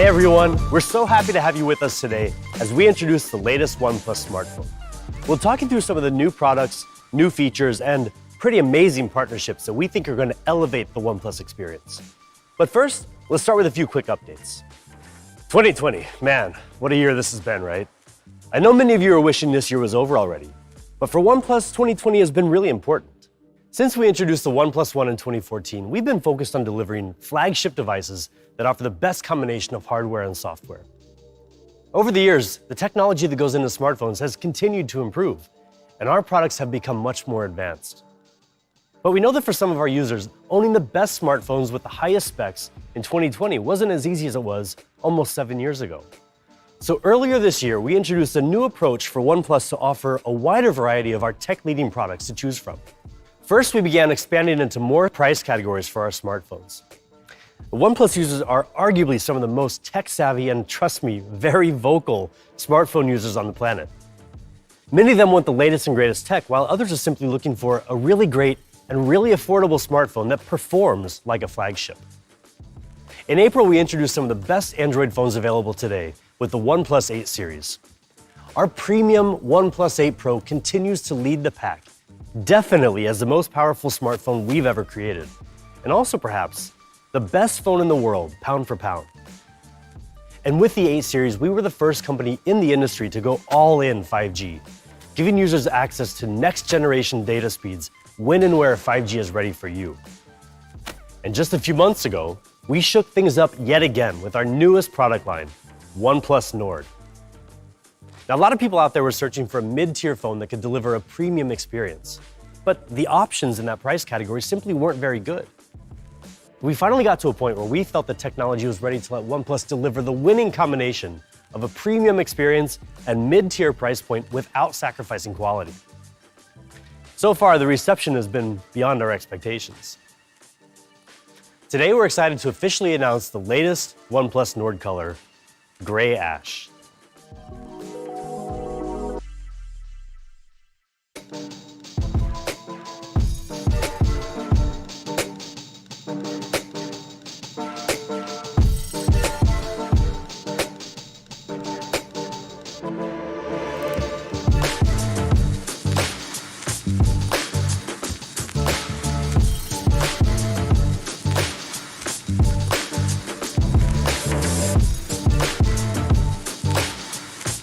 everyone, we're so happy to have you with us today as we introduce the latest OnePlus smartphone. We'll talk you through some of the new products, new features, and pretty amazing partnerships that we think are going to elevate the OnePlus experience. But first, let's start with a few quick updates. 2020, man, what a year this has been, right? I know many of you are wishing this year was over already, but for OnePlus, 2020 has been really important. Since we introduced the OnePlus One in 2014, we've been focused on delivering flagship devices that offer the best combination of hardware and software. Over the years, the technology that goes into smartphones has continued to improve, and our products have become much more advanced. But we know that for some of our users, owning the best smartphones with the highest specs in 2020 wasn't as easy as it was almost 7 years ago. So earlier this year, we introduced a new approach for OnePlus to offer a wider variety of our tech-leading products to choose from. First, we began expanding into more price categories for our smartphones. The OnePlus users are arguably some of the most tech-savvy and, trust me, very vocal smartphone users on the planet. Many of them want the latest and greatest tech, while others are simply looking for a really great and really affordable smartphone that performs like a flagship. In April, we introduced some of the best Android phones available today with the OnePlus 8 series. Our premium OnePlus 8 Pro continues to lead the pack, definitely as the most powerful smartphone we've ever created, and also perhaps the best phone in the world, pound for pound. And with the 8 series, we were the first company in the industry to go all in 5G, giving users access to next-generation data speeds when and where 5G is ready for you. And just a few months ago, we shook things up yet again with our newest product line, OnePlus Nord. Now, a lot of people out there were searching for a mid-tier phone that could deliver a premium experience, but the options in that price category simply weren't very good. We finally got to a point where we felt the technology was ready to let OnePlus deliver the winning combination of a premium experience and mid-tier price point without sacrificing quality. So far, the reception has been beyond our expectations. Today, we're excited to officially announce the latest OnePlus Nord color, Gray Ash.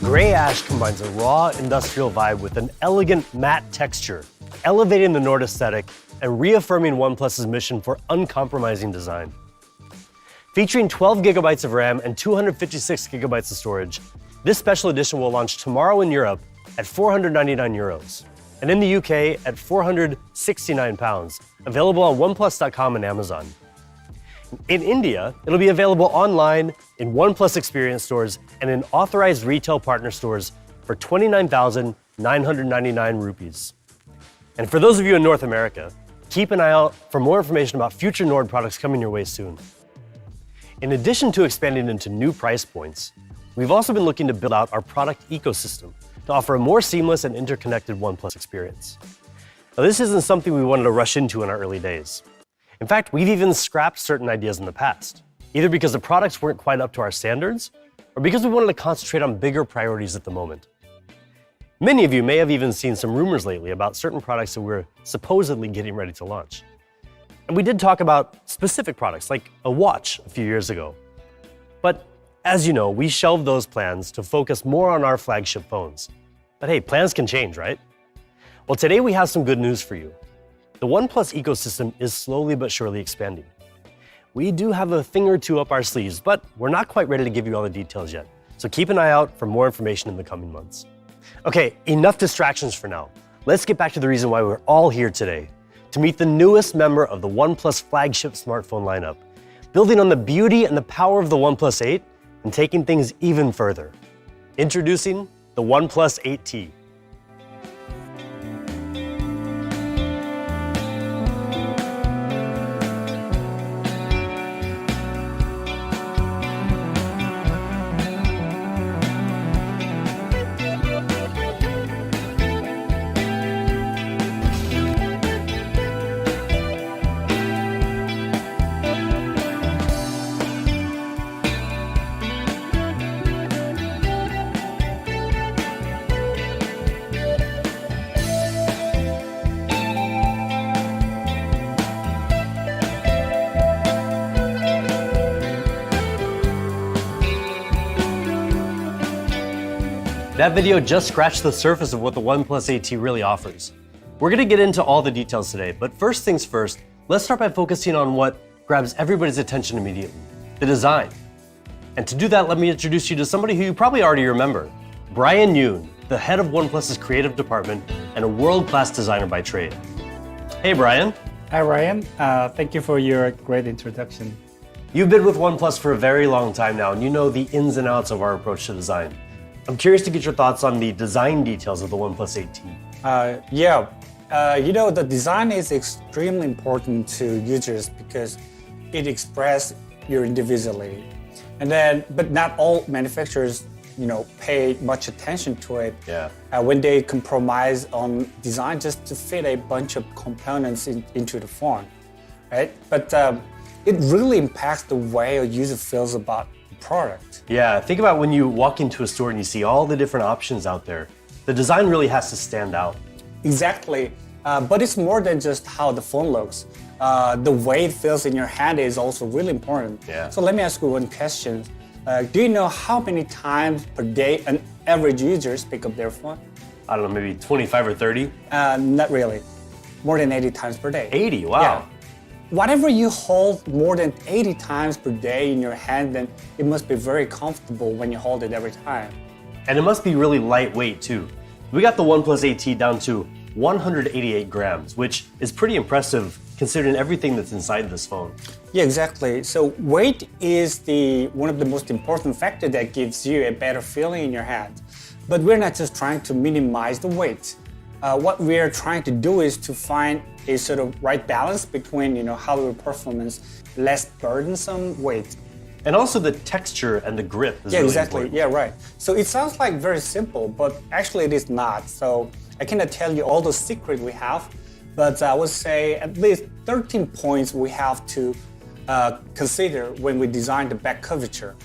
Gray Ash combines a raw industrial vibe with an elegant matte texture, elevating the Nord aesthetic and reaffirming OnePlus's mission for uncompromising design. Featuring 12 gigabytes of RAM and 256 gigabytes of storage, this special edition will launch tomorrow in Europe at 499 euros, and in the UK at 469 pounds, available on oneplus.com and Amazon. In India, it'll be available online, in OnePlus Experience stores, and in authorized retail partner stores for 29,999 rupees. And for those of you in North America, keep an eye out for more information about future Nord products coming your way soon. In addition to expanding into new price points, we've also been looking to build out our product ecosystem to offer a more seamless and interconnected OnePlus experience. Now, this isn't something we wanted to rush into in our early days. In fact, we've even scrapped certain ideas in the past, either because the products weren't quite up to our standards, or because we wanted to concentrate on bigger priorities at the moment. Many of you may have even seen some rumors lately about certain products that we're supposedly getting ready to launch. And we did talk about specific products, like a watch a few years ago. But as you know, we shelved those plans to focus more on our flagship phones. But hey, plans can change, right? Well, today we have some good news for you. The OnePlus ecosystem is slowly but surely expanding. We do have a thing or two up our sleeves, but we're not quite ready to give you all the details yet. So keep an eye out for more information in the coming months. Okay, enough distractions for now. Let's get back to the reason why we're all here today, to meet the newest member of the OnePlus flagship smartphone lineup, building on the beauty and the power of the OnePlus 8 and taking things even further. Introducing the OnePlus 8T. That video just scratched the surface of what the OnePlus 8T really offers. We're gonna get into all the details today, but first things first, let's start by focusing on what grabs everybody's attention immediately, the design. And to do that, let me introduce you to somebody who you probably already remember, Brian Yoon, the head of OnePlus's creative department and a world-class designer by trade. Hey, Brian. Hi, Ryan. Thank you for your great introduction. You've been with OnePlus for a very long time now, and you know the ins and outs of our approach to design. I'm curious to get your thoughts on the design details of the OnePlus 8T. The design is extremely important to users because it expresses your individuality. But not all manufacturers, pay much attention to it. Yeah. When they compromise on design just to fit a bunch of components into the phone, right? But it really impacts the way a user feels about the product. Yeah, think about when you walk into a store and you see all the different options out there. The design really has to stand out. Exactly, but it's more than just how the phone looks. The way it feels in your hand is also really important. Yeah. So let me ask you one question. Do you know how many times per day an average user pick up their phone? I don't know, maybe 25 or 30? Not really. More than 80 times per day. 80, wow. Yeah. Whatever you hold more than 80 times per day in your hand, then it must be very comfortable when you hold it every time. And it must be really lightweight too. We got the OnePlus 8T down to 188 grams, which is pretty impressive considering everything that's inside this phone. Yeah, exactly. So weight is one of the most important factors that gives you a better feeling in your hand. But we're not just trying to minimize the weight. What we're trying to do is to find a sort of right balance between, hardware performance, less burdensome weight. And also the texture and the grip is really important. Yeah, right. So it sounds like very simple, but actually it is not. So I cannot tell you all the secret we have, but I would say at least 13 points we have to consider when we design the back curvature.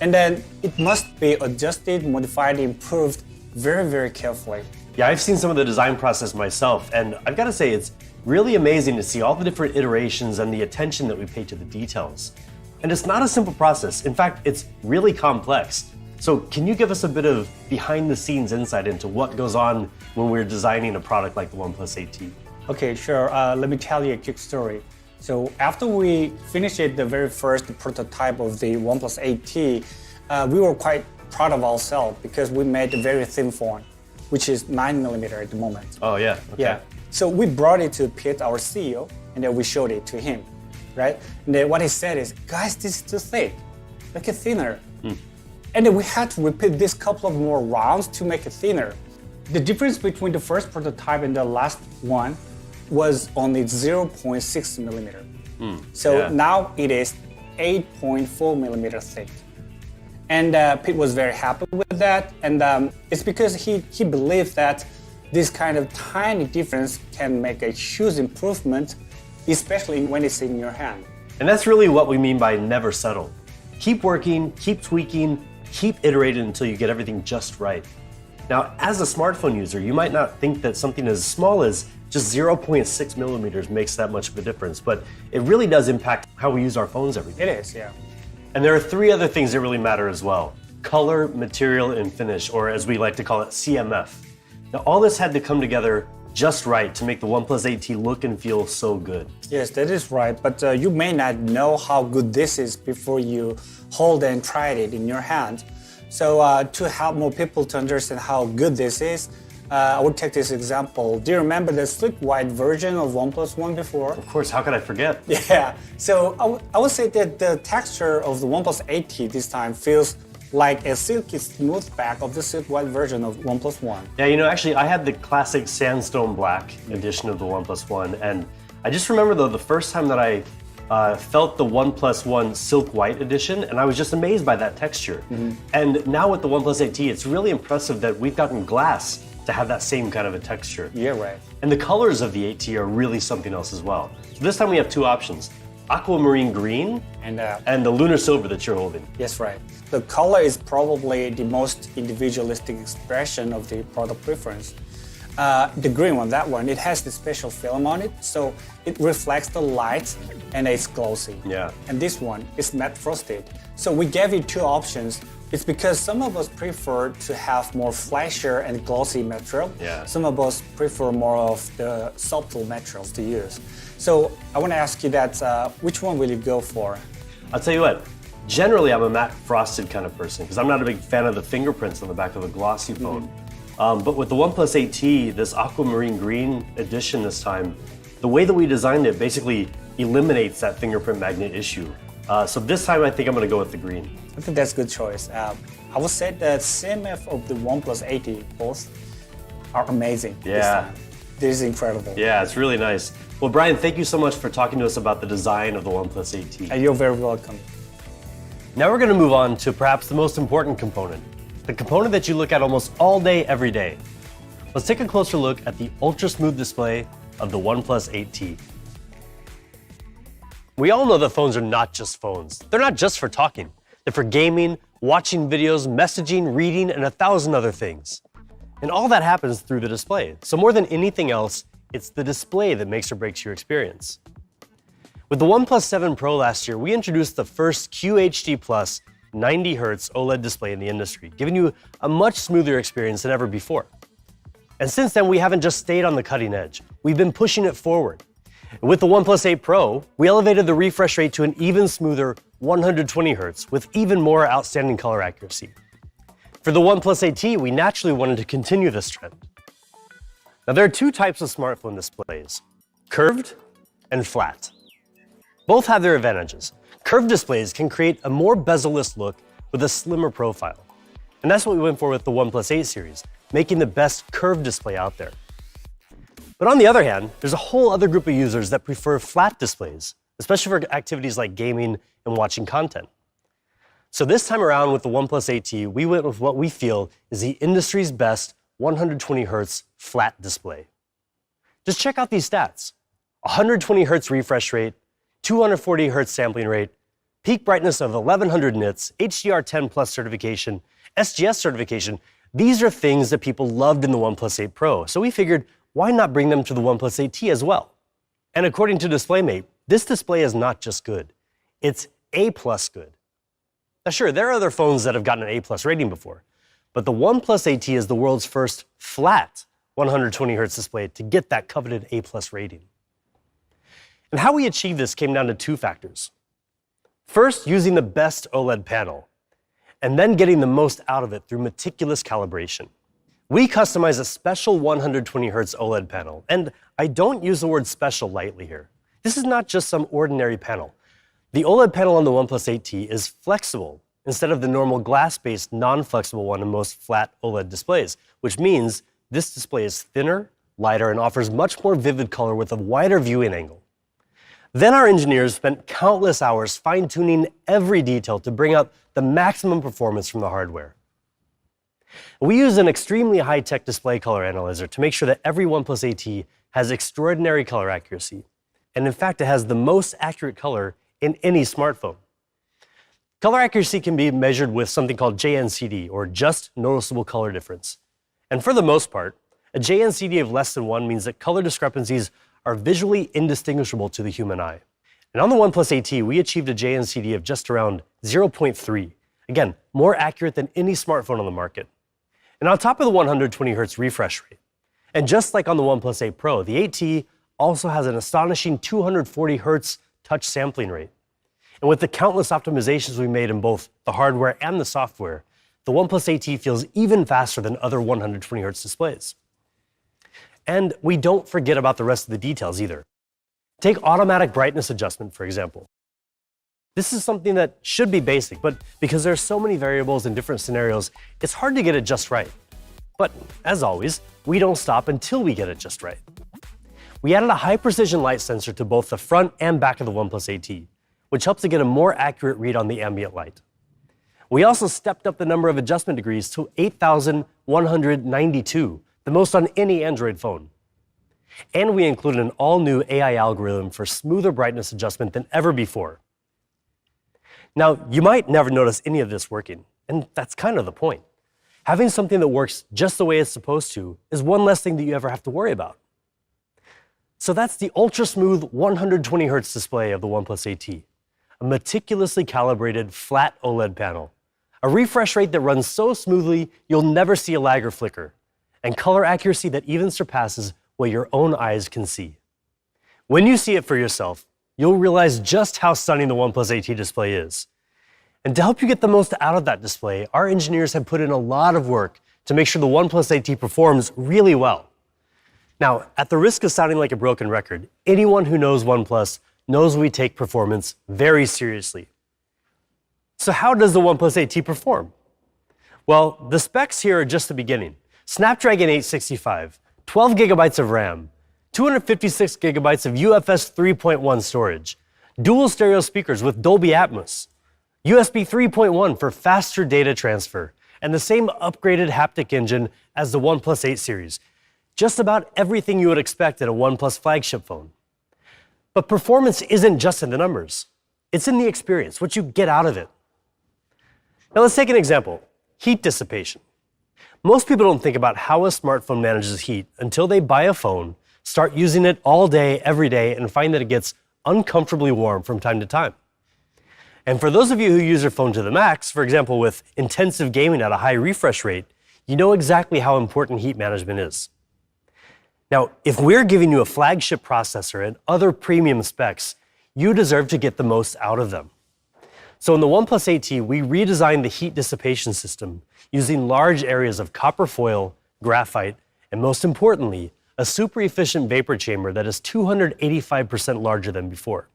And then it must be adjusted, modified, improved very, very carefully. Yeah, I've seen some of the design process myself, and I've got to say it's really amazing to see all the different iterations and the attention that we pay to the details. And it's not a simple process. In fact, it's really complex. So can you give us a bit of behind-the-scenes insight into what goes on when we're designing a product like the OnePlus 8T? Okay, sure. Let me tell you a quick story. So after we finished the very first prototype of the OnePlus 8T, we were quite proud of ourselves because we made a very thin phone, which is 9mm at the moment. Oh, yeah. Okay. Yeah. So we brought it to Pete, our CEO, and then we showed it to him, right? And then what he said is, guys, this is too thick. Make it thinner. And then we had to repeat this couple of more rounds to make it thinner. The difference between the first prototype and the last one was only 0.6mm. So now it is 8.4mm thick. And Pete was very happy with that. And it's because he believed that this kind of tiny difference can make a huge improvement, especially when it's in your hand. And that's really what we mean by never settle. Keep working, keep tweaking, keep iterating until you get everything just right. Now, as a smartphone user, you might not think that something as small as just 0.6mm makes that much of a difference, but it really does impact how we use our phones every day. It is, yeah. And there are three other things that really matter as well: color, material, and finish, or as we like to call it, CMF. Now, all this had to come together just right to make the OnePlus 8T look and feel so good. Yes, that is right, but you may not know how good this is before you hold and try it in your hand. So to help more people to understand how good this is, I would take this example. Do you remember the slick white version of OnePlus One before? Of course, how could I forget? Yeah, so I would say that the texture of the OnePlus 8T this time feels like a silky smooth back of the silk white version of OnePlus One. Yeah, actually I had the classic sandstone black edition of the OnePlus One, and I just remember though the first time that I felt the OnePlus One Silk White Edition, and I was just amazed by that texture. And now with the OnePlus 8T, it's really impressive that we've gotten glass to have that same kind of a texture. Yeah, right. And the colors of the 8T are really something else as well. So this time we have two options: aquamarine green and the lunar silver that you're holding. Yes, right. The color is probably the most individualistic expression of the product preference. The green one, that one, it has the special film on it, so it reflects the light and it's glossy. Yeah. And this one is matte frosted. So we gave you two options. It's because some of us prefer to have more flashier and glossy material. Yeah. Some of us prefer more of the subtle materials to use. So I want to ask you that, which one will you go for? I'll tell you what, generally I'm a matte frosted kind of person because I'm not a big fan of the fingerprints on the back of a glossy phone. But with the OnePlus 8T, this aquamarine green edition this time, the way that we designed it basically eliminates that fingerprint magnet issue. So this time I think I'm going to go with the green. I think that's a good choice. I would say the CMF of the OnePlus 8T both are amazing. Yeah. This is incredible. Yeah, it's really nice. Well, Brian, thank you so much for talking to us about the design of the OnePlus 8T. You're very welcome. Now we're going to move on to perhaps the most important component, the component that you look at almost all day, every day. Let's take a closer look at the ultra-smooth display of the OnePlus 8T. We all know that phones are not just phones. They're not just for talking. They're for gaming, watching videos, messaging, reading, and 1,000 other things. And all that happens through the display. So more than anything else, it's the display that makes or breaks your experience. With the OnePlus 7 Pro last year, we introduced the first QHD+ 90Hz OLED display in the industry, giving you a much smoother experience than ever before. And since then, we haven't just stayed on the cutting edge. We've been pushing it forward. With the OnePlus 8 Pro, we elevated the refresh rate to an even smoother 120 Hz with even more outstanding color accuracy. For the OnePlus 8T, we naturally wanted to continue this trend. Now, there are two types of smartphone displays, curved and flat. Both have their advantages. Curved displays can create a more bezel-less look with a slimmer profile. And that's what we went for with the OnePlus 8 series, making the best curved display out there. But on the other hand, there's a whole other group of users that prefer flat displays, especially for activities like gaming and watching content. So this time around with the OnePlus 8T, we went with what we feel is the industry's best 120 Hz flat display. Just check out these stats. 120 Hz refresh rate, 240 Hz sampling rate, peak brightness of 1100 nits, HDR10 Plus certification, SGS certification. These are things that people loved in the OnePlus 8 Pro. So we figured, why not bring them to the OnePlus 8T as well? And according to DisplayMate, this display is not just good, it's A+ good. Now sure, there are other phones that have gotten an A+ rating before, but the OnePlus 8T is the world's first flat 120 Hz display to get that coveted A+ rating. And how we achieved this came down to two factors. First, using the best OLED panel, and then getting the most out of it through meticulous calibration. We customize a special 120 Hz OLED panel, and I don't use the word special lightly here. This is not just some ordinary panel. The OLED panel on the OnePlus 8T is flexible instead of the normal glass-based non-flexible one in most flat OLED displays, which means this display is thinner, lighter, and offers much more vivid color with a wider viewing angle. Then our engineers spent countless hours fine-tuning every detail to bring out the maximum performance from the hardware. We use an extremely high-tech display color analyzer to make sure that every OnePlus 8T has extraordinary color accuracy. And in fact, it has the most accurate color in any smartphone. Color accuracy can be measured with something called JNCD, or just noticeable color difference. And for the most part, a JNCD of less than 1 means that color discrepancies are visually indistinguishable to the human eye. And on the OnePlus 8T, we achieved a JNCD of just around 0.3. Again, more accurate than any smartphone on the market. And on top of the 120 Hz refresh rate, and just like on the OnePlus 8 Pro, the 8T also has an astonishing 240 Hz touch sampling rate. And with the countless optimizations we made in both the hardware and the software, the OnePlus 8T feels even faster than other 120 Hz displays. And we don't forget about the rest of the details either. Take automatic brightness adjustment, for example. This is something that should be basic, but because there are so many variables in different scenarios, it's hard to get it just right. But as always, we don't stop until we get it just right. We added a high-precision light sensor to both the front and back of the OnePlus 8T, which helps to get a more accurate read on the ambient light. We also stepped up the number of adjustment degrees to 8,192, the most on any Android phone. And we included an all-new AI algorithm for smoother brightness adjustment than ever before. Now, you might never notice any of this working, and that's kind of the point. Having something that works just the way it's supposed to is one less thing that you ever have to worry about. So that's the ultra-smooth 120 Hz display of the OnePlus 8T, a meticulously calibrated flat OLED panel, a refresh rate that runs so smoothly you'll never see a lag or flicker, and color accuracy that even surpasses what your own eyes can see. When you see it for yourself, you'll realize just how stunning the OnePlus 8T display is. And to help you get the most out of that display, our engineers have put in a lot of work to make sure the OnePlus 8T performs really well. Now, at the risk of sounding like a broken record, anyone who knows OnePlus knows we take performance very seriously. So how does the OnePlus 8T perform? Well, the specs here are just the beginning. Snapdragon 865, 12 gigabytes of RAM, 256 gigabytes of UFS 3.1 storage, dual stereo speakers with Dolby Atmos, USB 3.1 for faster data transfer, and the same upgraded haptic engine as the OnePlus 8 series. Just about everything you would expect in a OnePlus flagship phone. But performance isn't just in the numbers. It's in the experience, what you get out of it. Now let's take an example, heat dissipation. Most people don't think about how a smartphone manages heat until they buy a phone, start using it all day, every day, and find that it gets uncomfortably warm from time to time. And for those of you who use your phone to the max, for example with intensive gaming at a high refresh rate, you know exactly how important heat management is. Now, if we're giving you a flagship processor and other premium specs, you deserve to get the most out of them. So in the OnePlus 8T, we redesigned the heat dissipation system using large areas of copper foil, graphite, and most importantly, a super efficient vapor chamber that is 285% larger than before.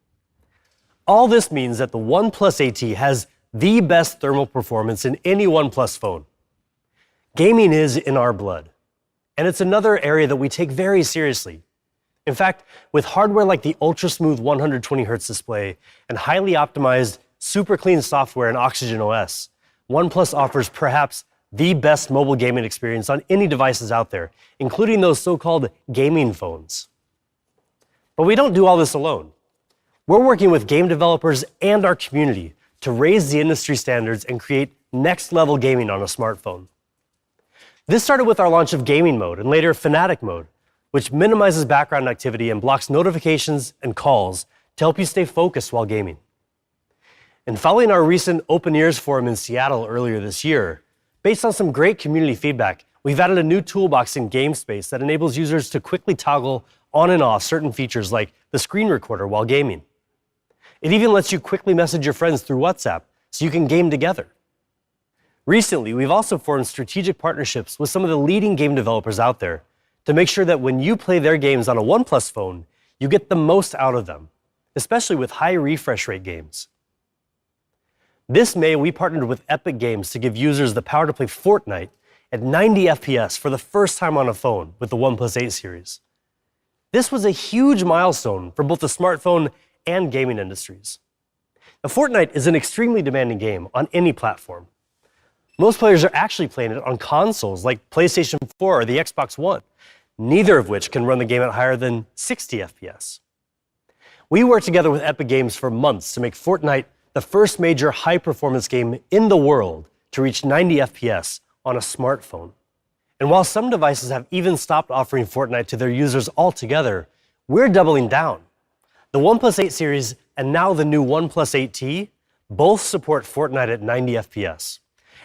All this means that the OnePlus 8T has the best thermal performance in any OnePlus phone. Gaming is in our blood. And it's another area that we take very seriously. In fact, with hardware like the ultra-smooth 120Hz display and highly optimized, super clean software in oxygenos, OnePlus offers perhaps the best mobile gaming experience on any devices out there, including those so-called gaming phones. But we don't do all this alone. We're working with game developers and our community to raise the industry standards and create next-level gaming on a smartphone. This started with our launch of Gaming Mode and later Fanatic Mode, which minimizes background activity and blocks notifications and calls to help you stay focused while gaming. And following our recent Open Ears Forum in Seattle earlier this year, based on some great community feedback, we've added a new toolbox in GameSpace that enables users to quickly toggle on and off certain features like the screen recorder while gaming. It even lets you quickly message your friends through WhatsApp so you can game together. Recently, we've also formed strategic partnerships with some of the leading game developers out there to make sure that when you play their games on a OnePlus phone, you get the most out of them, especially with high refresh rate games. This May, we partnered with Epic Games to give users the power to play Fortnite at 90 FPS for the first time on a phone with the OnePlus 8 series. This was a huge milestone for both the smartphone and gaming industries. Now, Fortnite is an extremely demanding game on any platform. Most players are actually playing it on consoles like PlayStation 4 or the Xbox One, neither of which can run the game at higher than 60 FPS. We worked together with Epic Games for months to make Fortnite the first major high-performance game in the world to reach 90 FPS on a smartphone. And while some devices have even stopped offering Fortnite to their users altogether, we're doubling down. The OnePlus 8 series and now the new OnePlus 8T both support Fortnite at 90 FPS.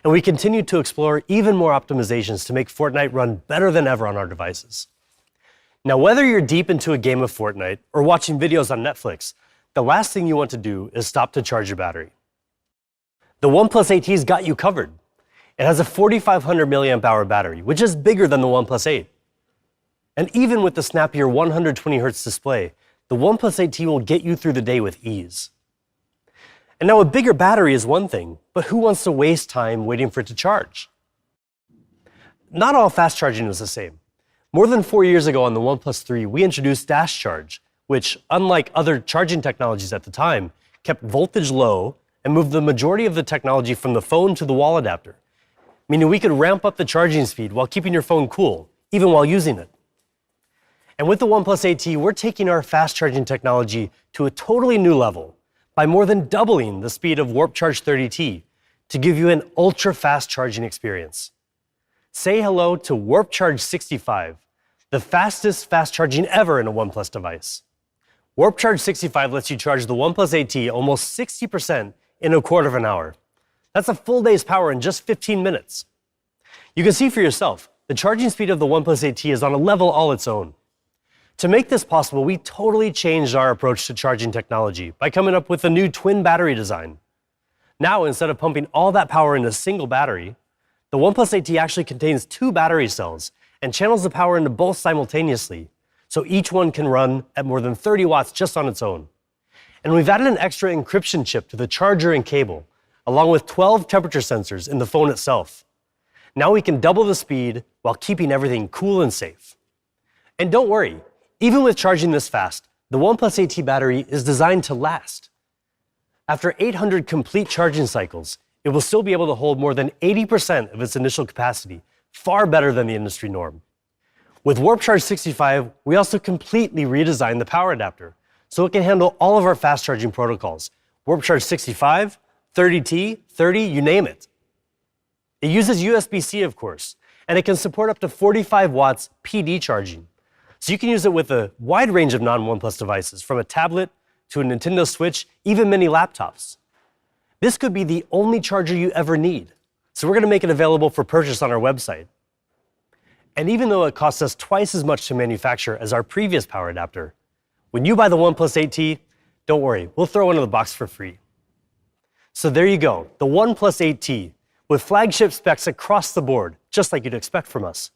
And we continue to explore even more optimizations to make Fortnite run better than ever on our devices. Now, whether you're deep into a game of Fortnite or watching videos on Netflix, the last thing you want to do is stop to charge your battery. The OnePlus 8T's got you covered. It has a 4,500 milliamp hour battery, which is bigger than the OnePlus 8. And even with the snappier 120Hz display, the OnePlus 8T will get you through the day with ease. And now a bigger battery is one thing, but who wants to waste time waiting for it to charge? Not all fast charging is the same. More than 4 years ago on the OnePlus 3, we introduced Dash Charge, which, unlike other charging technologies at the time, kept voltage low and moved the majority of the technology from the phone to the wall adapter, meaning we could ramp up the charging speed while keeping your phone cool, even while using it. And with the OnePlus 8T, we're taking our fast charging technology to a totally new level by more than doubling the speed of Warp Charge 30T to give you an ultra-fast charging experience. Say hello to Warp Charge 65, the fastest fast charging ever in a OnePlus device. Warp Charge 65 lets you charge the OnePlus 8T almost 60% in a quarter of an hour. That's a full day's power in just 15 minutes. You can see for yourself, the charging speed of the OnePlus 8T is on a level all its own. To make this possible, we totally changed our approach to charging technology by coming up with a new twin battery design. Now, instead of pumping all that power into a single battery, the OnePlus 8T actually contains 2 battery cells and channels the power into both simultaneously, so each one can run at more than 30 watts just on its own. And we've added an extra encryption chip to the charger and cable, along with 12 temperature sensors in the phone itself. Now we can double the speed while keeping everything cool and safe. And don't worry, even with charging this fast, the OnePlus 8T battery is designed to last. After 800 complete charging cycles, it will still be able to hold more than 80% of its initial capacity, far better than the industry norm. With Warp Charge 65, we also completely redesigned the power adapter, so it can handle all of our fast charging protocols. Warp Charge 65, 30T, 30, you name it. It uses USB-C, of course, and it can support up to 45 watts PD charging. So you can use it with a wide range of non-OnePlus devices, from a tablet to a Nintendo Switch, even mini laptops. This could be the only charger you ever need, so we're going to make it available for purchase on our website. And even though it costs us twice as much to manufacture as our previous power adapter, when you buy the OnePlus 8T, don't worry, we'll throw it in the box for free. So there you go, the OnePlus 8T, with flagship specs across the board, just like you'd expect from us,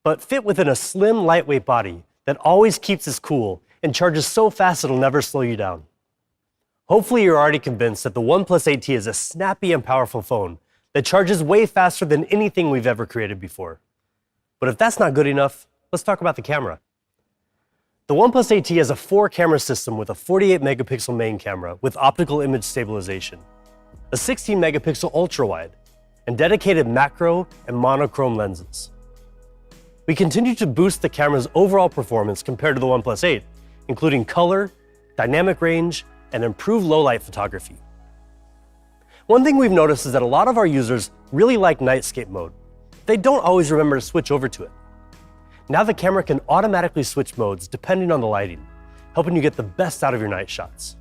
but fit within a slim, lightweight body that always keeps us cool and charges so fast it'll never slow you down. Hopefully you're already convinced that the OnePlus 8T is a snappy and powerful phone that charges way faster than anything we've ever created before. But if that's not good enough, let's talk about the camera. The OnePlus 8T has a 4-camera system with a 48-megapixel main camera with optical image stabilization, a 16-megapixel ultra-wide, and dedicated macro and monochrome lenses. We continue to boost the camera's overall performance compared to the OnePlus 8, including color, dynamic range, and improved low-light photography. One thing we've noticed is that a lot of our users really like nightscape mode. They don't always remember to switch over to it. Now the camera can automatically switch modes depending on the lighting, helping you get the best out of your night shots.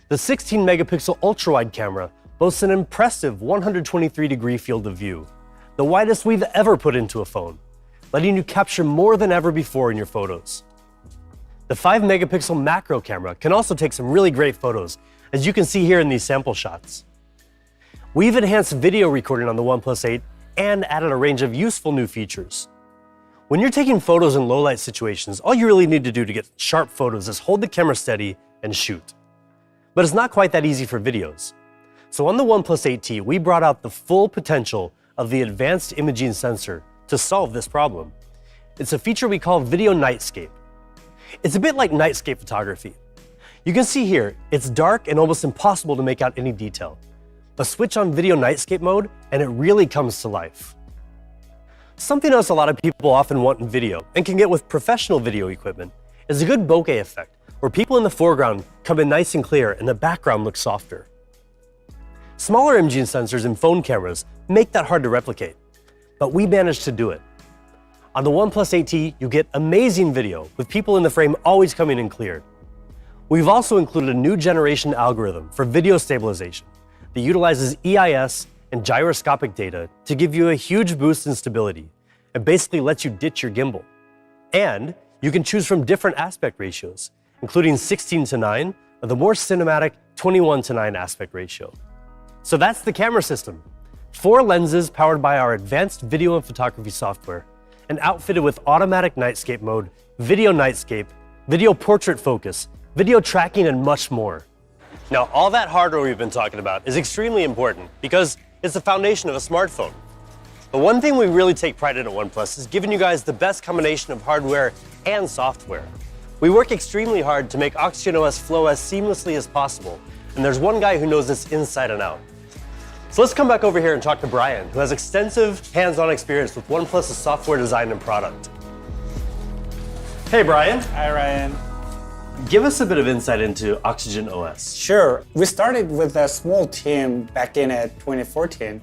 The 16-megapixel ultra-wide camera boasts an impressive 123-degree field of view, the widest we've ever put into a phone, letting you capture more than ever before in your photos. The 5-megapixel macro camera can also take some really great photos, as you can see here in these sample shots. We've enhanced video recording on the OnePlus 8 and added a range of useful new features. When you're taking photos in low-light situations, all you really need to do to get sharp photos is hold the camera steady and shoot. But it's not quite that easy for videos. So on the OnePlus 8T, we brought out the full potential of the advanced imaging sensor to solve this problem. It's a feature we call Video Nightscape. It's a bit like nightscape photography. You can see here, it's dark and almost impossible to make out any detail. But switch on Video Nightscape mode, and it really comes to life. Something else a lot of people often want in video, and can get with professional video equipment, is a good bokeh effect, where people in the foreground come in nice and clear and the background looks softer. Smaller imaging sensors in phone cameras make that hard to replicate, but we managed to do it. On the OnePlus 8T, you get amazing video with people in the frame always coming in clear. We've also included a new generation algorithm for video stabilization that utilizes EIS and gyroscopic data to give you a huge boost in stability and basically lets you ditch your gimbal. And you can choose from different aspect ratios, including 16:9 or the more cinematic 21:9 aspect ratio. So that's the camera system. 4 lenses powered by our advanced video and photography software, and outfitted with automatic nightscape mode, video nightscape, video portrait focus, video tracking, and much more. Now, all that hardware we've been talking about is extremely important because it's the foundation of a smartphone. But one thing we really take pride in at OnePlus is giving you guys the best combination of hardware and software. We work extremely hard to make oxygenos flow as seamlessly as possible, and there's one guy who knows this inside and out. So let's come back over here and talk to Brian, who has extensive hands-on experience with OnePlus' software design and product. Hey, Brian. Hi, Ryan. Give us a bit of insight into oxygenos. Sure. We started with a small team back in 2014,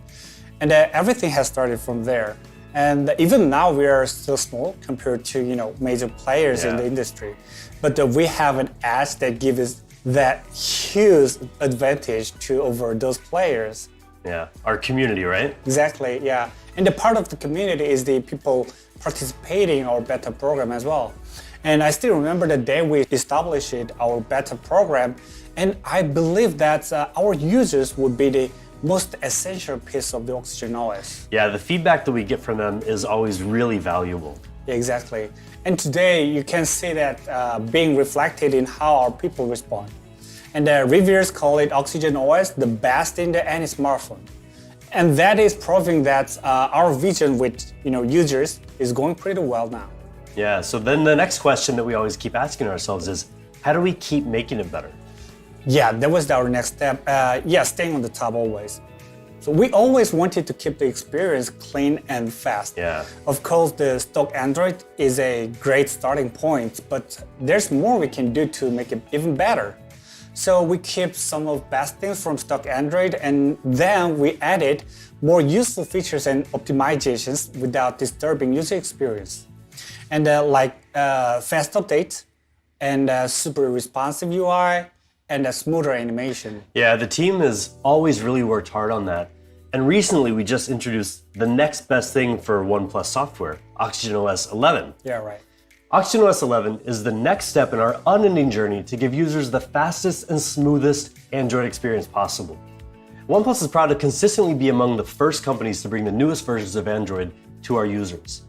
and everything has started from there. And even now we are still small compared to major players in the industry. But we have an edge that gives us that huge advantage to over those players. Yeah, our community, right? Exactly, yeah. And the part of the community is the people participating in our beta program as well. And I still remember the day we established our beta program, and I believe that our users would be the most essential piece of the Oxygen OS. Yeah, the feedback that we get from them is always really valuable. Exactly. And today you can see that being reflected in how our people respond. And the reviewers call it Oxygen OS the best in any smartphone. And that is proving that our vision with users is going pretty well now. Yeah, so then the next question that we always keep asking ourselves is, how do we keep making it better? Yeah, that was our next step. Staying on the top always. So we always wanted to keep the experience clean and fast. Yeah. Of course, the stock Android is a great starting point, but there's more we can do to make it even better. So we keep some of best things from stock Android, and then we added more useful features and optimizations without disturbing user experience. And fast updates, and super responsive UI, and a smoother animation. Yeah, the team has always really worked hard on that. And recently we just introduced the next best thing for OnePlus software, OxygenOS 11. Yeah, right. OxygenOS 11 is the next step in our unending journey to give users the fastest and smoothest Android experience possible. OnePlus is proud to consistently be among the first companies to bring the newest versions of Android to our users.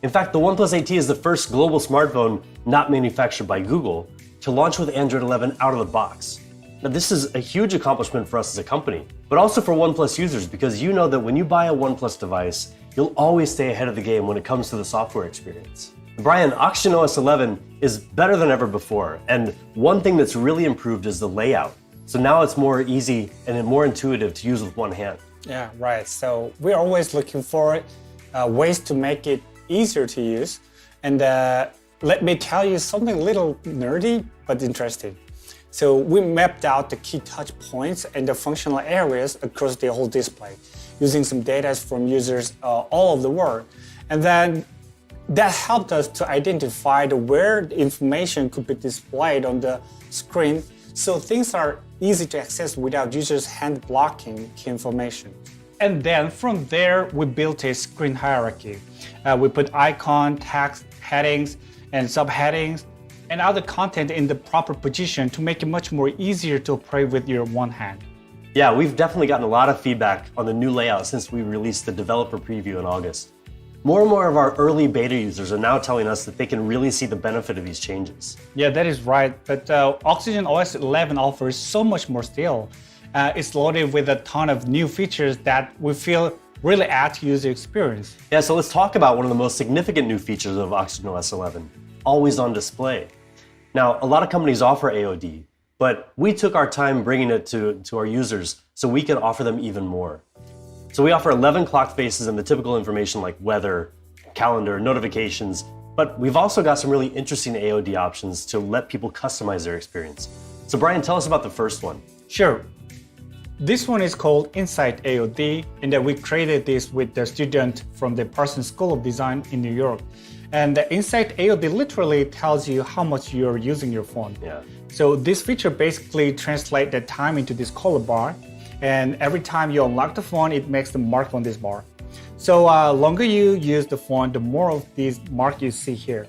In fact, the OnePlus 8T is the first global smartphone not manufactured by Google to launch with Android 11 out of the box. Now, this is a huge accomplishment for us as a company, but also for OnePlus users, because you know that when you buy a OnePlus device, you'll always stay ahead of the game when it comes to the software experience. Brian, OxygenOS 11 is better than ever before, and one thing that's really improved is the layout. So now it's more easy and more intuitive to use with one hand. Yeah, right. So we're always looking for ways to make it easier to use. And let me tell you something a little nerdy, but interesting. So we mapped out the key touch points and the functional areas across the whole display, using some data from users all over the world. And then that helped us to identify where the information could be displayed on the screen, so things are easy to access without users hand blocking key information. And then from there, we built a screen hierarchy. We put icon, text, headings, and subheadings, and other content in the proper position to make it much more easier to operate with your one hand. Yeah, we've definitely gotten a lot of feedback on the new layout since we released the developer preview in August. More and more of our early beta users are now telling us that they can really see the benefit of these changes. Yeah, that is right. But OxygenOS 11 offers so much more still. It's loaded with a ton of new features that we feel really add to user experience. Yeah, so let's talk about one of the most significant new features of OxygenOS 11, always on display. Now, a lot of companies offer AOD, but we took our time bringing it to our users so we could offer them even more. So we offer 11 clock faces and the typical information like weather, calendar, notifications, but we've also got some really interesting AOD options to let people customize their experience. So Brian, tell us about the first one. Sure. This one is called Insight AOD, and we created this with the student from the Parsons School of Design in New York. And the Insight AOD literally tells you how much you're using your phone. Yeah. So this feature basically translates the time into this color bar. And every time you unlock the phone, it makes the mark on this bar. So longer you use the phone, the more of these marks you see here.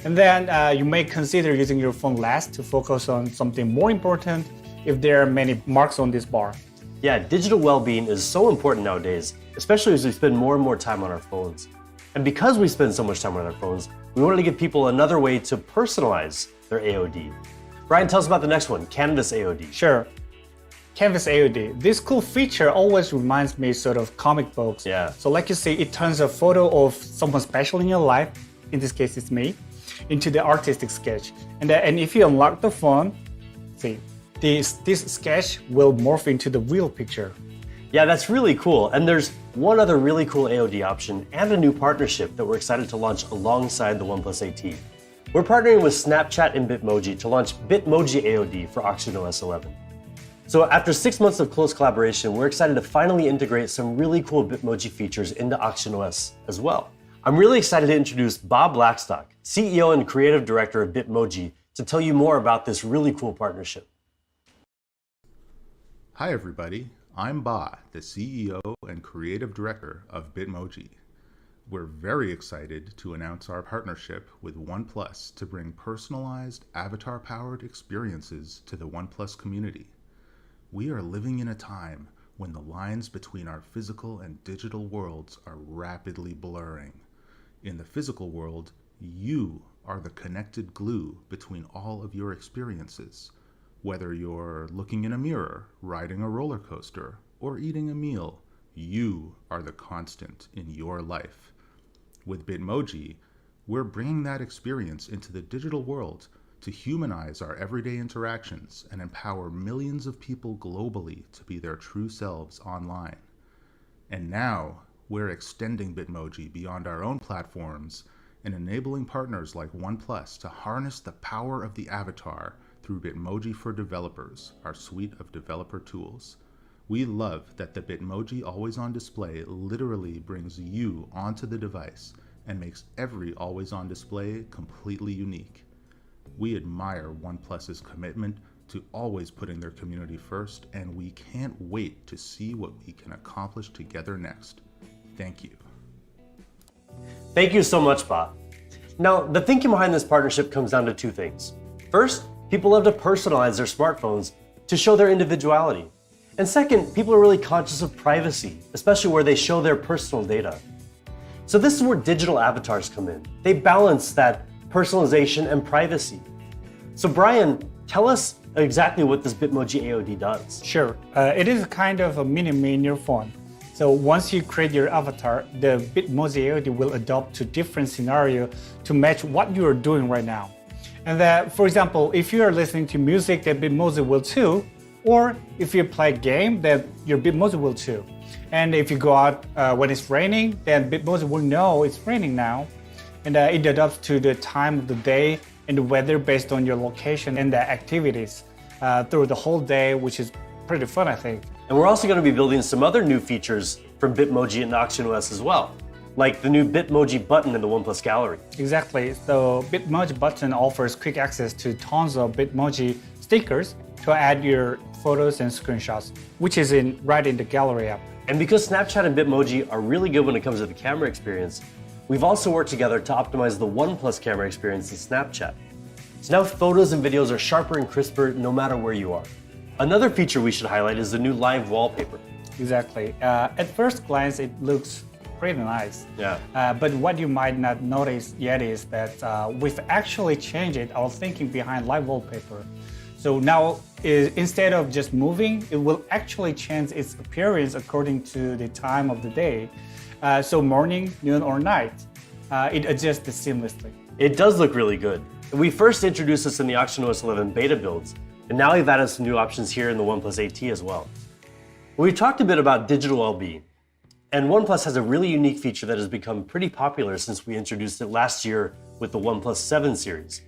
And then you may consider using your phone less to focus on something more important if there are many marks on this bar. Yeah, digital well-being is so important nowadays, especially as we spend more and more time on our phones. And because we spend so much time on our phones, we wanted to give people another way to personalize their AOD. Brian, tell us about the next one, Canvas AOD. Sure. Canvas AOD. This cool feature always reminds me sort of comic books. Yeah. So like you see, it turns a photo of someone special in your life, in this case it's me, into the artistic sketch. And if you unlock the phone, see, this sketch will morph into the real picture. Yeah, that's really cool. And there's one other really cool AOD option and a new partnership that we're excited to launch alongside the OnePlus 8T. We're partnering with Snapchat and Bitmoji to launch Bitmoji AOD for OxygenOS 11. So after 6 months of close collaboration, we're excited to finally integrate some really cool Bitmoji features into OxygenOS as well. I'm really excited to introduce Bob Blackstock, CEO and creative director of Bitmoji, to tell you more about this really cool partnership. Hi everybody, I'm Ba, the CEO and Creative Director of Bitmoji. We're very excited to announce our partnership with OnePlus to bring personalized, avatar-powered experiences to the OnePlus community. We are living in a time when the lines between our physical and digital worlds are rapidly blurring. In the physical world, you are the connected glue between all of your experiences. Whether you're looking in a mirror, riding a roller coaster, or eating a meal, you are the constant in your life. With Bitmoji, we're bringing that experience into the digital world to humanize our everyday interactions and empower millions of people globally to be their true selves online. And now, we're extending Bitmoji beyond our own platforms and enabling partners like OnePlus to harness the power of the avatar through Bitmoji for Developers, our suite of developer tools. We love that the Bitmoji Always On display literally brings you onto the device and makes every Always On display completely unique. We admire OnePlus's commitment to always putting their community first, and we can't wait to see what we can accomplish together next. Thank you. Thank you so much, Ba. Now, the thinking behind this partnership comes down to two things. First, people love to personalize their smartphones to show their individuality. And second, people are really conscious of privacy, especially where they show their personal data. So this is where digital avatars come in. They balance that personalization and privacy. So Brian, tell us exactly what this Bitmoji AOD does. Sure. It is kind of a mini-me in your phone. So once you create your avatar, the Bitmoji AOD will adapt to different scenarios to match what you are doing right now. And that, for example, if you are listening to music, then Bitmoji will too. Or if you play a game, then your Bitmoji will too. And if you go out when it's raining, then Bitmoji will know it's raining now. And it adapts to the time of the day and the weather based on your location and the activities through the whole day, which is pretty fun, I think. And we're also going to be building some other new features from Bitmoji and oxygenos as well, like the new Bitmoji button in the OnePlus gallery. Exactly. So Bitmoji button offers quick access to tons of Bitmoji stickers to add your photos and screenshots, which is right in the gallery app. And because Snapchat and Bitmoji are really good when it comes to the camera experience, we've also worked together to optimize the OnePlus camera experience in Snapchat. So now photos and videos are sharper and crisper no matter where you are. Another feature we should highlight is the new live wallpaper. Exactly. At first glance, it looks pretty nice. Yeah. But what you might not notice yet is that we've actually changed our thinking behind live wallpaper. So now, instead of just moving, it will actually change its appearance according to the time of the day. So morning, noon, or night, it adjusts seamlessly. It does look really good. We first introduced this in the oxygenos 11 beta builds, and now we've added some new options here in the OnePlus 8T as well. We talked a bit about digital well-being, and OnePlus has a really unique feature that has become pretty popular since we introduced it last year with the OnePlus 7 series.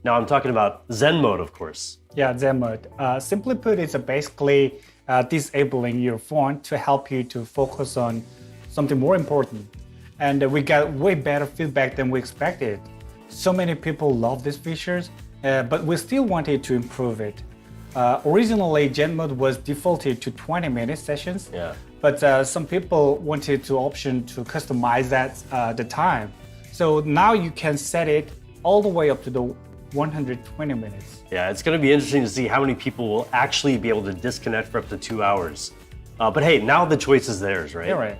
Now I'm talking about Zen mode, of course. Yeah, Zen mode. Simply put, it's basically disabling your phone to help you to focus on something more important. And we got way better feedback than we expected. So many people love these features, but we still wanted to improve it. Originally, Zen mode was defaulted to 20-minute sessions, but some people wanted the option to customize that the time. So now you can set it all the way up to the 120 minutes. Yeah, it's going to be interesting to see how many people will actually be able to disconnect for up to 2 hours. But hey, now the choice is theirs, right? Yeah, right.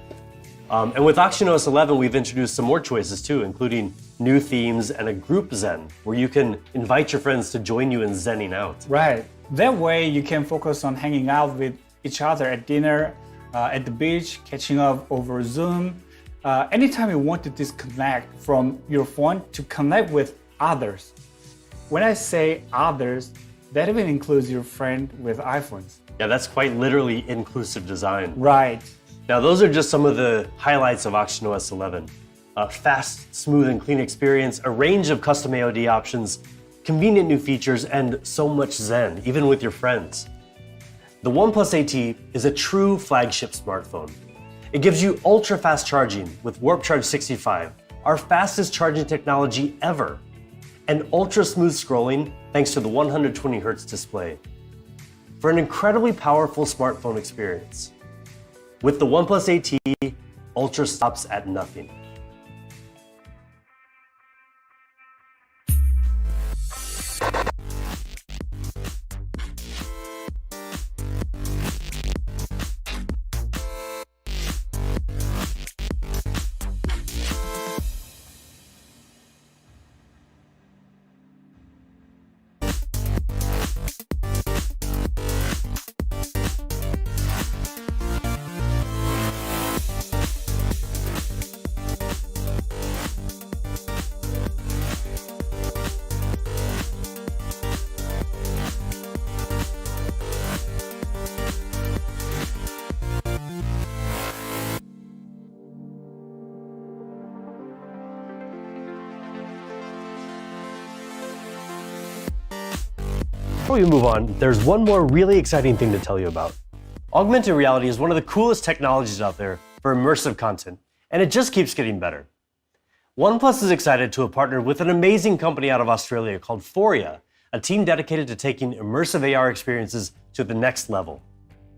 And with oxygenos 11, we've introduced some more choices too, including new themes and a group Zen, where you can invite your friends to join you in Zenning out. Right. That way you can focus on hanging out with each other at dinner, at the beach, catching up over Zoom. Anytime you want to disconnect from your phone to connect with others. When I say others, that even includes your friend with iPhones. Yeah, that's quite literally inclusive design. Right. Now, those are just some of the highlights of oxygenos 11. Fast, smooth, and clean experience, a range of custom AOD options, convenient new features, and so much Zen, even with your friends. The OnePlus 8T is a true flagship smartphone. It gives you ultra-fast charging with Warp Charge 65, our fastest charging technology ever, and ultra-smooth scrolling thanks to the 120Hz display. for an incredibly powerful smartphone experience. With the OnePlus AT, Ultra stops at nothing. Before we move on, there's one more really exciting thing to tell you about. Augmented reality is one of the coolest technologies out there for immersive content, and it just keeps getting better. OnePlus is excited to have partnered with an amazing company out of Australia called Foria, a team dedicated to taking immersive AR experiences to the next level.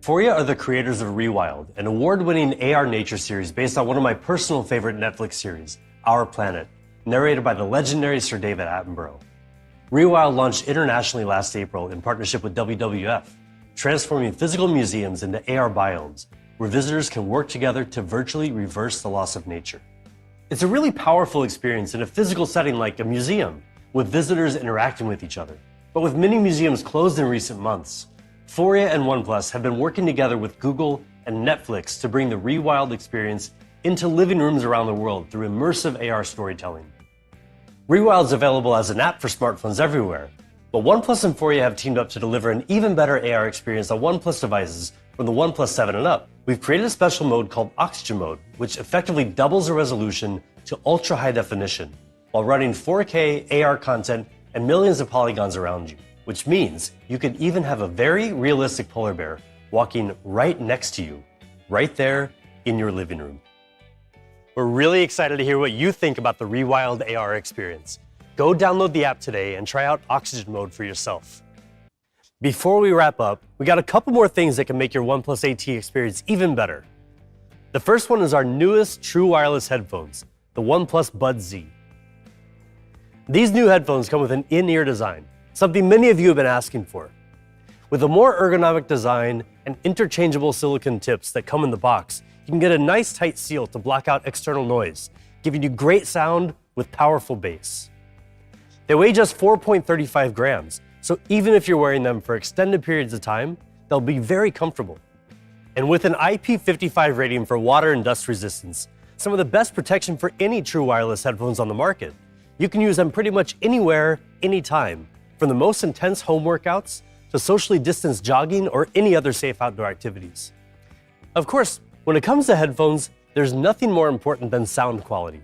Foria are the creators of Rewild, an award-winning AR nature series based on one of my personal favorite Netflix series, Our Planet, narrated by the legendary Sir David Attenborough. Rewild launched internationally last April in partnership with WWF, transforming physical museums into AR biomes, where visitors can work together to virtually reverse the loss of nature. It's a really powerful experience in a physical setting like a museum, with visitors interacting with each other. But with many museums closed in recent months, Foria and OnePlus have been working together with Google and Netflix to bring the Rewild experience into living rooms around the world through immersive AR storytelling. Rewild is available as an app for smartphones everywhere, but OnePlus and Foria have teamed up to deliver an even better AR experience on OnePlus devices from the OnePlus 7 and up. We've created a special mode called Oxygen Mode, which effectively doubles the resolution to ultra high definition while running 4K AR content and millions of polygons around you, which means you can even have a very realistic polar bear walking right next to you, right there in your living room. We're really excited to hear what you think about the Rewild AR experience. Go download the app today and try out Oxygen Mode for yourself. Before we wrap up, we got a couple more things that can make your OnePlus AT experience even better. The first one is our newest true wireless headphones, the OnePlus Buds Z. These new headphones come with an in-ear design, something many of you have been asking for. With a more ergonomic design and interchangeable silicone tips that come in the box, you can get a nice tight seal to block out external noise, giving you great sound with powerful bass. They weigh just 4.35 grams, so even if you're wearing them for extended periods of time, they'll be very comfortable. And with an IP55 rating for water and dust resistance, some of the best protection for any true wireless headphones on the market, you can use them pretty much anywhere, anytime, from the most intense home workouts to socially distanced jogging or any other safe outdoor activities. Of course, when it comes to headphones, there's nothing more important than sound quality.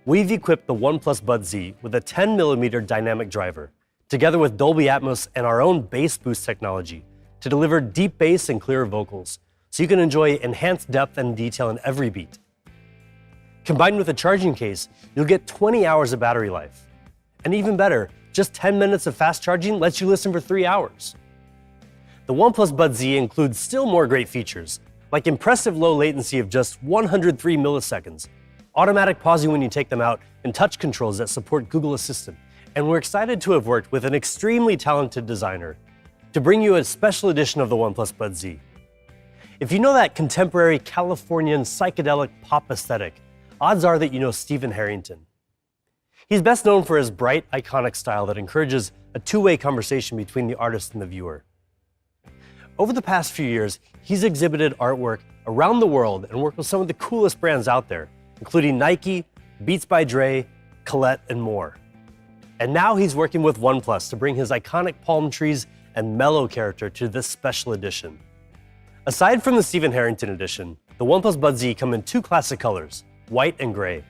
We've equipped the OnePlus Buds Z with a 10mm dynamic driver, together with Dolby Atmos and our own bass boost technology, to deliver deep bass and clear vocals, so you can enjoy enhanced depth and detail in every beat. Combined with a charging case, you'll get 20 hours of battery life. And even better, just 10 minutes of fast charging lets you listen for 3 hours. The OnePlus Buds Z includes still more great features, like impressive low latency of just 103 milliseconds, automatic pausing when you take them out, and touch controls that support Google Assistant. And we're excited to have worked with an extremely talented designer to bring you a special edition of the OnePlus Buds Z. If you know that contemporary Californian psychedelic pop aesthetic, odds are that you know Stephen Harrington. He's best known for his bright, iconic style that encourages a two-way conversation between the artist and the viewer. Over the past few years, he's exhibited artwork around the world and worked with some of the coolest brands out there, including Nike, Beats by Dre, Colette, and more. And now he's working with OnePlus to bring his iconic palm trees and mellow character to this special edition. Aside from the Stephen Harrington edition, the OnePlus Buds Z come in two classic colors, white and gray.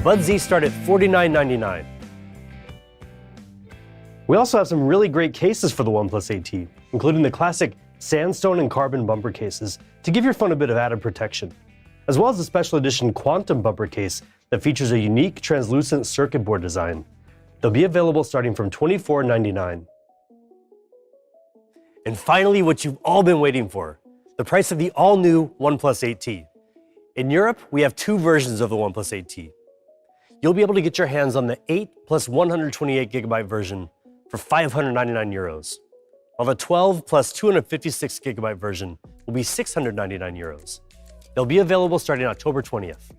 Buds Z start at $49.99. We also have some really great cases for the OnePlus 8T, including the classic sandstone and carbon bumper cases to give your phone a bit of added protection, as well as the special edition quantum bumper case that features a unique translucent circuit board design. They'll be available starting from $24.99. And finally, what you've all been waiting for, the price of the all-new OnePlus 8T. In Europe, we have two versions of the OnePlus 8T. You'll be able to get your hands on the 8 plus 128GB version for €599, while the 12 plus 256GB version will be €699. They'll be available starting October 20th.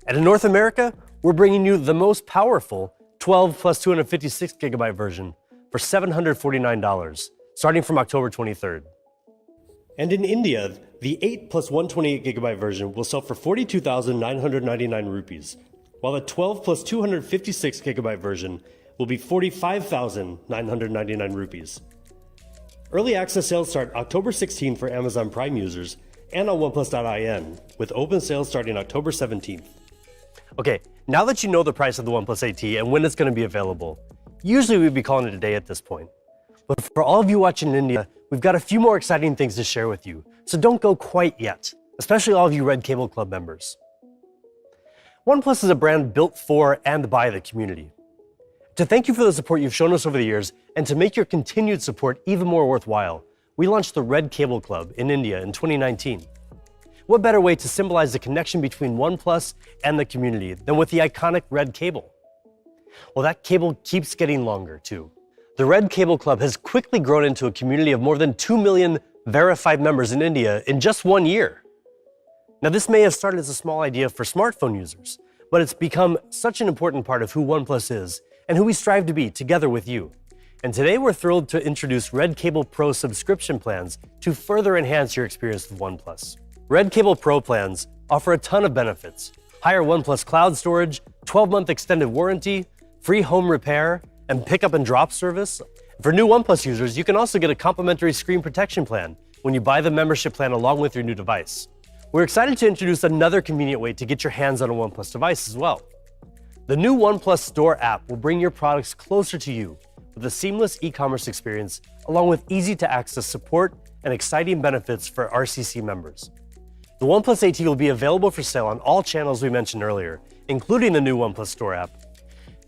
And in North America, we're bringing you the most powerful 12 plus 256GB version for $749, starting from October 23rd. And in India, the 8 plus 128GB version will sell for 42,999 rupees, while the 12 plus 256GB version will be 45,999 rupees. Early access sales start October 16th for Amazon Prime users and on OnePlus.in, with open sales starting October 17th. Okay, now that you know the price of the OnePlus 8T and when it's going to be available, usually we'd be calling it a day at this point. But for all of you watching in India, we've got a few more exciting things to share with you, so don't go quite yet, especially all of you Red Cable Club members. OnePlus is a brand built for and by the community. To thank you for the support you've shown us over the years, and to make your continued support even more worthwhile, we launched the Red Cable Club in India in 2019. What better way to symbolize the connection between OnePlus and the community than with the iconic red cable? Well, that cable keeps getting longer, too. The Red Cable Club has quickly grown into a community of more than 2 million verified members in India in just 1 year. Now, this may have started as a small idea for smartphone users, but it's become such an important part of who OnePlus is and who we strive to be together with you. And today we're thrilled to introduce Red Cable Pro subscription plans to further enhance your experience with OnePlus. Red Cable Pro plans offer a ton of benefits: higher OnePlus cloud storage, 12-month extended warranty, free home repair, and pickup and drop service. For new OnePlus users, you can also get a complimentary screen protection plan when you buy the membership plan along with your new device. We're excited to introduce another convenient way to get your hands on a OnePlus device as well. The new OnePlus Store app will bring your products closer to you with a seamless e-commerce experience, along with easy-to-access support and exciting benefits for RCC members. The OnePlus 8T will be available for sale on all channels we mentioned earlier, including the new OnePlus Store app.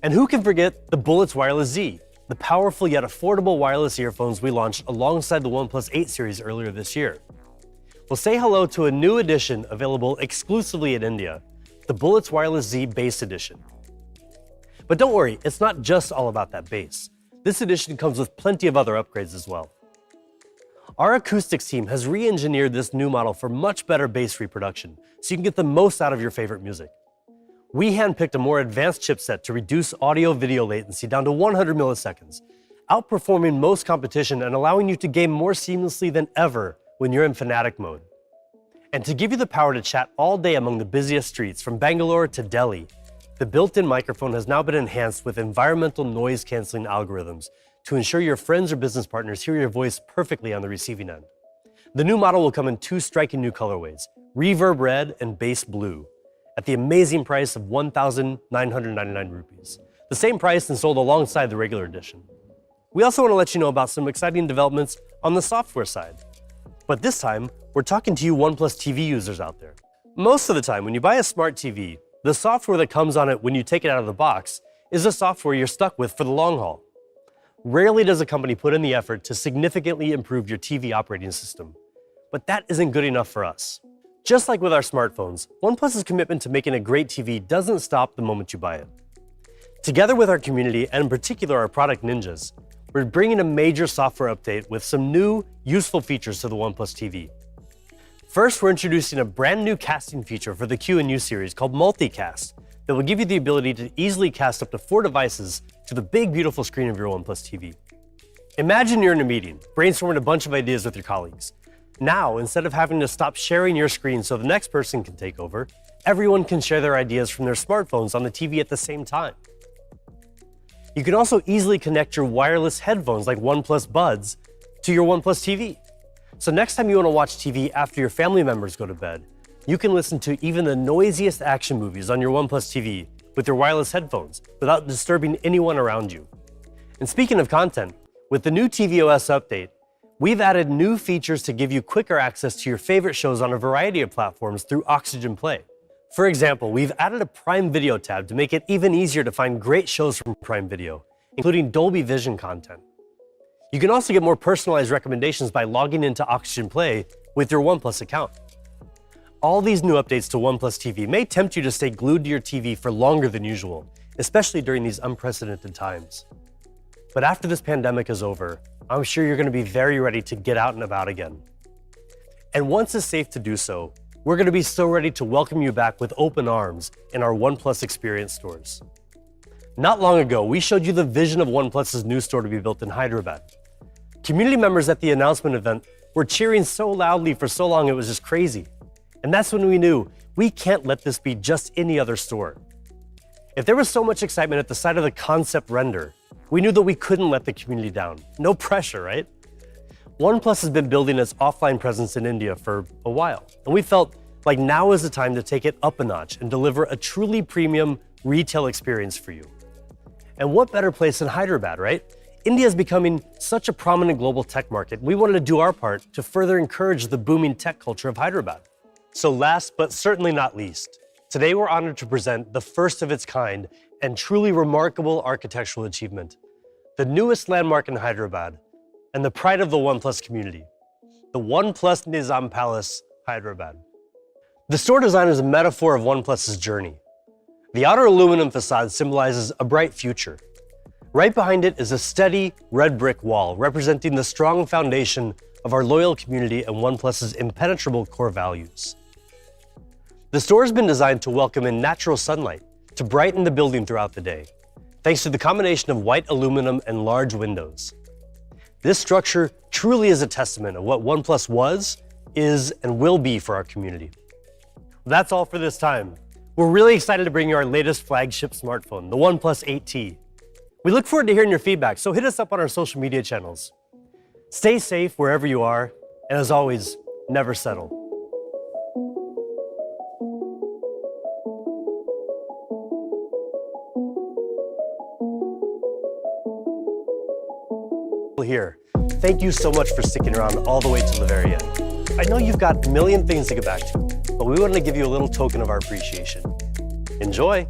And who can forget the Bullets Wireless Z, the powerful yet affordable wireless earphones we launched alongside the OnePlus 8 series earlier this year. We'll say hello to a new edition available exclusively in India, the Bullets Wireless Z Base Edition. But don't worry, it's not just all about that bass. This edition comes with plenty of other upgrades as well. Our acoustics team has re-engineered this new model for much better bass reproduction, so you can get the most out of your favorite music. We handpicked a more advanced chipset to reduce audio-video latency down to 100 milliseconds, outperforming most competition and allowing you to game more seamlessly than ever when you're in Fanatic mode. And to give you the power to chat all day among the busiest streets from Bangalore to Delhi, the built-in microphone has now been enhanced with environmental noise-canceling algorithms to ensure your friends or business partners hear your voice perfectly on the receiving end. The new model will come in two striking new colorways, Reverb Red and Bass Blue, at the amazing price of 1,999 rupees, the same price and sold alongside the regular edition. We also want to let you know about some exciting developments on the software side. But this time, we're talking to you OnePlus TV users out there. Most of the time, when you buy a smart TV, the software that comes on it when you take it out of the box is the software you're stuck with for the long haul. Rarely does a company put in the effort to significantly improve your TV operating system. But that isn't good enough for us. Just like with our smartphones, OnePlus's commitment to making a great TV doesn't stop the moment you buy it. Together with our community, and in particular our product ninjas, we're bringing a major software update with some new, useful features to the OnePlus TV. First, we're introducing a brand new casting feature for the Q&U series called Multicast that will give you the ability to easily cast up to 4 devices to the big, beautiful screen of your OnePlus TV. Imagine you're in a meeting, brainstorming a bunch of ideas with your colleagues. Now, instead of having to stop sharing your screen so the next person can take over, everyone can share their ideas from their smartphones on the TV at the same time. You can also easily connect your wireless headphones like OnePlus Buds to your OnePlus TV. So next time you want to watch TV after your family members go to bed, you can listen to even the noisiest action movies on your OnePlus TV with your wireless headphones without disturbing anyone around you. And speaking of content, with the new tvOS update, we've added new features to give you quicker access to your favorite shows on a variety of platforms through Oxygen Play. For example, we've added a Prime Video tab to make it even easier to find great shows from Prime Video, including Dolby Vision content. You can also get more personalized recommendations by logging into Oxygen Play with your OnePlus account. All these new updates to OnePlus TV may tempt you to stay glued to your TV for longer than usual, especially during these unprecedented times. But after this pandemic is over, I'm sure you're going to be very ready to get out and about again. And once it's safe to do so, we're going to be so ready to welcome you back with open arms in our OnePlus Experience stores. Not long ago, we showed you the vision of OnePlus's new store to be built in Hyderabad. Community members at the announcement event were cheering so loudly for so long it was just crazy. And that's when we knew we can't let this be just any other store. If there was so much excitement at the sight of the concept render, we knew that we couldn't let the community down. No pressure, right? OnePlus has been building its offline presence in India for a while, and we felt like now is the time to take it up a notch and deliver a truly premium retail experience for you. And what better place than Hyderabad, right? India is becoming such a prominent global tech market. We wanted to do our part to further encourage the booming tech culture of Hyderabad. So last but certainly not least, today we're honored to present the first of its kind and truly remarkable architectural achievement, the newest landmark in Hyderabad and the pride of the OnePlus community, the OnePlus Nizam Palace, Hyderabad. The store design is a metaphor of OnePlus's journey. The outer aluminum facade symbolizes a bright future. Right behind it is a steady red brick wall representing the strong foundation of our loyal community and OnePlus's impenetrable core values. The store has been designed to welcome in natural sunlight to brighten the building throughout the day, thanks to the combination of white aluminum and large windows. This structure truly is a testament of what OnePlus was, is, and will be for our community. That's all for this time. We're really excited to bring you our latest flagship smartphone, the OnePlus 8T. We look forward to hearing your feedback, so hit us up on our social media channels. Stay safe wherever you are, and as always, never settle. Here, thank you so much for sticking around all the way to the very end. I know you've got a million things to get back to, but we wanted to give you a little token of our appreciation. Enjoy!